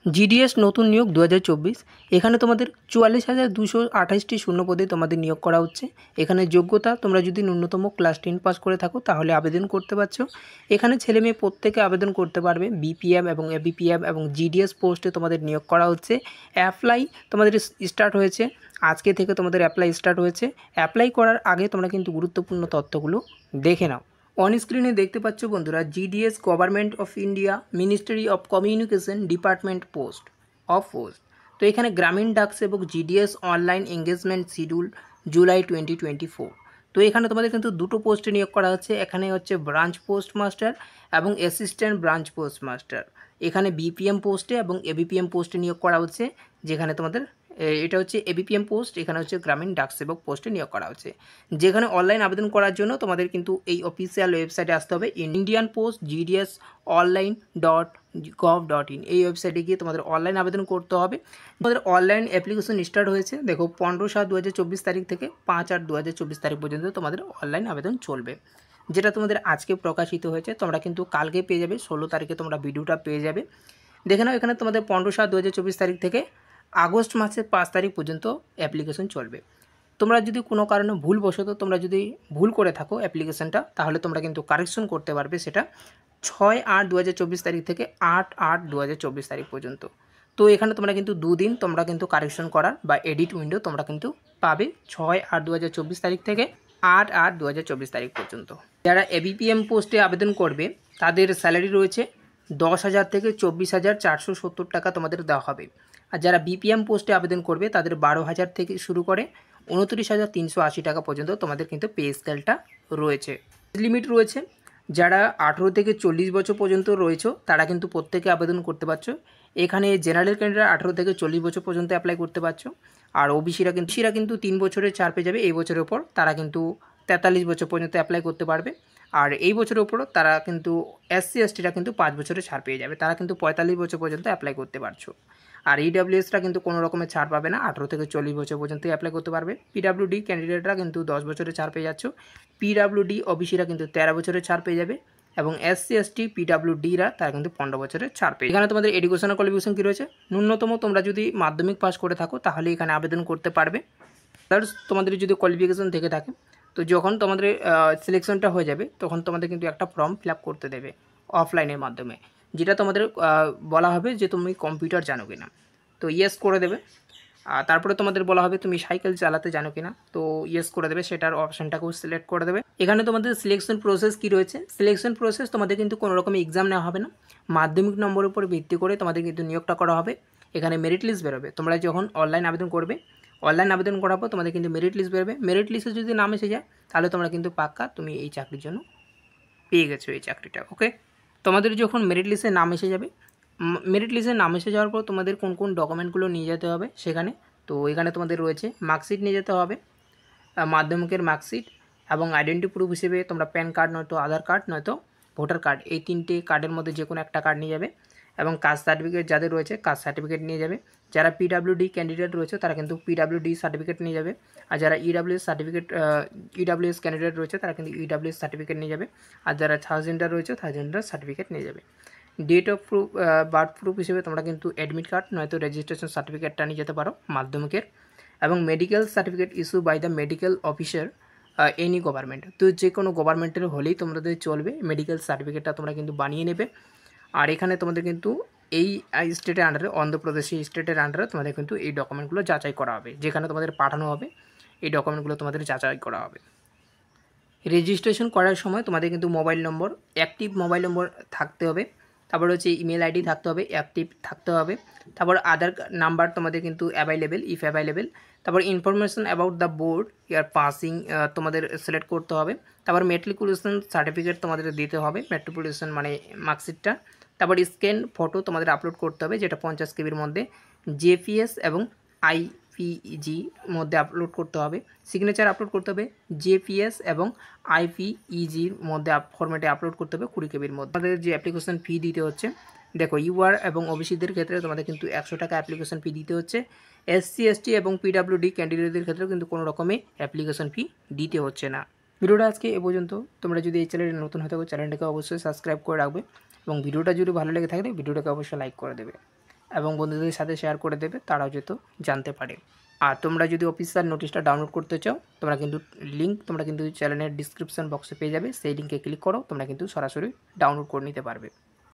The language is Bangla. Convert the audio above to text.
জিডিএস নতুন নিয়োগ 2024 এখানে তোমাদের 44,228টি শূন্যপদে তোমাদের নিয়োগ করা হচ্ছে। এখানে যোগ্যতা তোমরা যদি ন্যূনতম ক্লাস 10 পাস করে থাকো তাহলে আবেদন করতে পারছো। এখানে ছেলে মেয়ে প্রত্যেকে আবেদন করতে পারবে। বিপিএম এবং এবিপিএম এবং জিডিএস পোস্টে তোমাদের নিয়োগ করা হচ্ছে। অ্যাপ্লাই তোমাদের স্টার্ট হয়েছে, আজকে থেকে তোমাদের অ্যাপ্লাই স্টার্ট হয়েছে। অ্যাপ্লাই করার আগে তোমরা কিন্তু গুরুত্বপূর্ণ তথ্যগুলো দেখে নাও। অন স্ক্রিনে দেখতে পাচ্ছ বন্ধুরা, GDS government of India ministry of communication department post. তো এখানে গ্রামীণ ডাক সেবক GDS online engagement schedule July 2024। তো এখানে তোমাদের কিন্তু দুটো পোস্টে নিয়োগ করা হচ্ছে। এখানে হচ্ছে ব্রাঞ্চ পোস্ট মাস্টার এবং অ্যাসিস্ট্যান্ট ব্রাঞ্চ পোস্ট মাস্টার। এখানে বিপিএম পোস্টে এবং এবিপিএম পোস্টে নিয়োগ করা হচ্ছে, যেখানে তোমাদের এটা হচ্ছে এবিপিএম পোস্ট, এখানে হচ্ছে গ্রামীণ ডাক সেবক পোস্টে নিয়োগ করা হচ্ছে। যেখানে অনলাইন আবেদন করার জন্য তোমাদের কিন্তু এই অফিসিয়াল ওয়েবসাইটে আসতে হবে, Indian post GDS online .gov.in। এই ওয়েবসাইটে গিয়ে তোমাদের অনলাইন আবেদন করতে হবে। তোমাদের অনলাইন অ্যাপ্লিকেশন স্টার্ট হয়েছে, দেখো 15/7/2024 তারিখ থেকে 5/8/2024 তারিখ পর্যন্ত তোমাদের অনলাইন আবেদন চলবে, যেটা তোমাদের আজকে প্রকাশিত হয়েছে। তোমরা কিন্তু কালকে পেয়ে যাবে, 16 তারিখে তোমরা ভিডিওটা পেয়ে যাবে। দেখে নাও, এখানে তোমাদের 15/7/2024 তারিখ থেকে আগস্ট মাসের 5 তারিখ পর্যন্ত অ্যাপ্লিকেশন চলবে। তোমরা যদি কোনো কারণে ভুলবশত তোমরা যদি ভুল করে থাকো অ্যাপ্লিকেশনটা, তাহলে তোমরা কিন্তু কারেকশন করতে পারবে সেটা 6/8/2024 তারিখ থেকে 8/8/2024 তারিখ পর্যন্ত। তো এখানে তোমরা কিন্তু দুদিন তোমরা কিন্তু কারেকশন করার বা এডিট উইন্ডো তোমরা কিন্তু পাবে 6/8/2024 তারিখ থেকে 8/8/2024 তারিখ পর্যন্ত। যারা এবিপিএম পোস্টে আবেদন করবে তাদের স্যালারি রয়েছে 10,000 থেকে 24,470 টাকা তোমাদের দেওয়া হবে। আর যারা বিপিএম পোস্টে আবেদন করবে তাদের 12,000 থেকে শুরু করে 29,380 টাকা পর্যন্ত তোমাদের কিন্তু পে স্কেলটা রয়েছে। লিমিট রয়েছে, যারা 18 থেকে 40 বছর পর্যন্ত রয়েছে তারা কিন্তু প্রত্যেকে আবেদন করতে পারছো। এখানে জেনারেল ক্যান্ডিডেট 18 থেকে 40 বছর পর্যন্ত অ্যাপ্লাই করতে পারছো। আর ওবিসিরা কিন্তু 3 বছরের ছাড় পেয়ে যাবে এই বছরের ওপর, তারা কিন্তু 43 বছর পর্যন্ত অ্যাপ্লাই করতে পারবে। আর এই বছরের ওপরও তারা কিন্তু SC STরা কিন্তু 5 বছরের ছাড় পেয়ে যাবে, তারা কিন্তু 45 বছর পর্যন্ত অ্যাপ্লাই করতে পারছো। আর ইডাব্লিউএসরা কিন্তু কোনো রকমের ছাড় পাবে না, 18 থেকে 40 বছর পর্যন্ত অ্যাপ্লাই করতে পারবে। পিডাব্লিউডি ক্যান্ডিডেটরা কিন্তু 10 বছরের ছাড় পেয়ে যাচ্ছ। পিডাব্লিউডি ওবিসিরা কিন্তু 13 বছরের ছাড় পেয়ে যাবে এবং SC ST পিডাব্লিউডিরা তারা কিন্তু 15 বছরের ছাড় পেয়ে। এখানে তোমাদের এডুকেশনাল কোয়ালিফিকেশন কী রয়েছে, ন্যূনতম তোমরা যদি মাধ্যমিক পাস করে থাকো তাহলে এখানে আবেদন করতে পারবে। প্লাস তোমাদের যদি কোয়ালিফিকেশন থেকে থাকে, তো যখন তোমাদের সিলেকশনটা হয়ে যাবে তখন তোমাদের কিন্তু একটা ফর্ম ফিল আপ করতে দেবে অফলাইনের মাধ্যমে, যেটা তোমাদের বলা হবে যে তুমি কম্পিউটার জানো কিনা, তো ইয়েস করে দেবে। আর তারপরে তোমাদের বলা হবে তুমি সাইকেল চালাতে জানো কিনা, তো ইয়েস করে দেবে, সেটার অপশানটাকেও সিলেক্ট করে দেবে। এখানে তোমাদের সিলেকশন প্রসেস কী রয়েছে, সিলেকশন প্রসেস তোমাদের কিন্তু কোনো রকম এক্সাম নেওয়া হবে না, মাধ্যমিক নম্বরের উপর ভিত্তি করে তোমাদের কিন্তু নিয়োগটা করা হবে। এখানে মেরিট লিস্ট বেরোবে, তোমরা যখন অনলাইন আবেদন করবে, অনলাইন আবেদন করার পর তোমাদের কিন্তু মেরিট লিস্ট বেরোবে। মেরিট লিস্টে যদি নাম এসে যায় তাহলে তোমরা কিন্তু পাক্কা তুমি এই চাকরির জন্য পেয়ে গেছো এই চাকরিটা। ওকে, তোমাদের যখন মেরিট লিস্টে নাম এসে যাবে, মেরিট লিস্টে নাম এসে যাওয়ার পর তোমাদের কোন কোন ডকুমেন্টগুলো নিয়ে যেতে হবে সেখানে, তো এখানে তোমাদের রয়েছে মার্কশিট নিয়ে যেতে হবে, মাধ্যমিকের মার্কশিট, এবং আইডেন্টি প্রুফ হিসেবে তোমরা প্যান কার্ড নয়তো আধার কার্ড নয়তো ভোটার কার্ড, এই 3টে কার্ডের মধ্যে যে কোনো একটা কার্ড নিয়ে যাবে। এবং কাস্ট সার্টিফিকেট যাদের রয়েছে কাস্ট সার্টিফিকেট নিয়ে যাবে। যারা পিডাব্লিউডি ক্যান্ডিডেট রয়েছে তারা কিন্তু পিডাব্লিউডি সার্টিফিকেট নিয়ে যাবে। আর যারা ইডাব্লিউএস ক্যান্ডিডেট রয়েছে তারা কিন্তু ইডাব্লিউএস সার্টিফিকেট নিয়ে যাবে। আর যারা থার্ড রয়েছে থার্ড সার্টিফিকেট নিয়ে যাবে। Date of proof, birth proof হিসেবে তোমরা কিন্তু অ্যাডমিট কার্ড নয়তো রেজিস্ট্রেশন সার্টিফিকেটটা নিয়ে যেতে পারো মাধ্যমিকের। এবং medical certificate issue by the medical officer any government, তো যে কোনো গভর্নমেন্টের হলেই তোমাদের চলবে, মেডিকেল সার্টিফিকেটটা তোমরা কিন্তু বানিয়ে নেবে। আর এখানে তোমাদের কিন্তু এই স্টেটের আন্ডারে, অন্ধ্রপ্রদেশি স্টেটের আন্ডারে তোমাদের কিন্তু এই ডকুমেন্টগুলো যাচাই করা হবে, যেখানে তোমাদের পাঠানো হবে এই ডকুমেন্টগুলো তোমাদের যাচাই করা হবে। রেজিস্ট্রেশন করার সময় তোমাদের কিন্তু মোবাইল নম্বর, অ্যাক্টিভ মোবাইল নম্বর থাকতে হবে, তারপর হচ্ছে ইমেল আইডি থাকতে হবে, অ্যাক্টিভ থাকতে হবে, তারপর আধার নাম্বার তোমাদের কিন্তু অ্যাভেলেবেল ইফ অ্যাভেলেবেল, তারপর information about the board year passing তোমাদের সিলেক্ট করতে হবে, তারপর মেট্রিকুলেশন সার্টিফিকেট তোমাদের দিতে হবে, মেট্রিকুলেশন মানে মার্কশিটটা, তারপর স্ক্যান ফটো তোমাদের আপলোড করতে হবে যেটা 50 কেবির মধ্যে, জেপিএস এবং আইপিইজির মধ্যে আপলোড করতে হবে, সিগনেচার আপলোড করতে হবে জেপিএস এবং আইপিইজির মধ্যে ফরম্যাটে আপলোড করতে হবে 20 কেবির মধ্যে। আমাদের যে অ্যাপ্লিকেশন ফি দিতে হচ্ছে, দেখো ইউআর এবং ওবিসিদের ক্ষেত্রে তোমাদের কিন্তু 100 টাকা অ্যাপ্লিকেশন ফি দিতে হচ্ছে। SC ST এবং পিডাব্লিউডি ক্যান্ডিডেটদের ক্ষেত্রেও কিন্তু কোনো রকমের অ্যাপ্লিকেশন ফি দিতে হচ্ছে না। ভিডিওটা আজকে এ পর্যন্ত। তোমরা যদি এই চ্যানেলে নতুন হয়ে থাকো চ্যানেলটাকে অবশ্যই সাবস্ক্রাইব করে রাখবে এবং ভিডিওটা যদি ভালো লেগে থাকে ভিডিওটাকে অবশ্যই লাইক করে দেবে। এবং বন্ধুদের সাথে শেয়ার করে দেবে, তারাও যেহেতু জানতে পারে। আর তোমরা যদি অফিসিয়াল নোটিশটা ডাউনলোড করতে চাও, তোমরা কিন্তু লিঙ্ক তোমরা কিন্তু চ্যানেলের ডিসক্রিপশন বক্সে পেয়ে যাবে, সেই লিঙ্কে ক্লিক করো, তোমরা কিন্তু সরাসরি ডাউনলোড করে নিতে পারবে।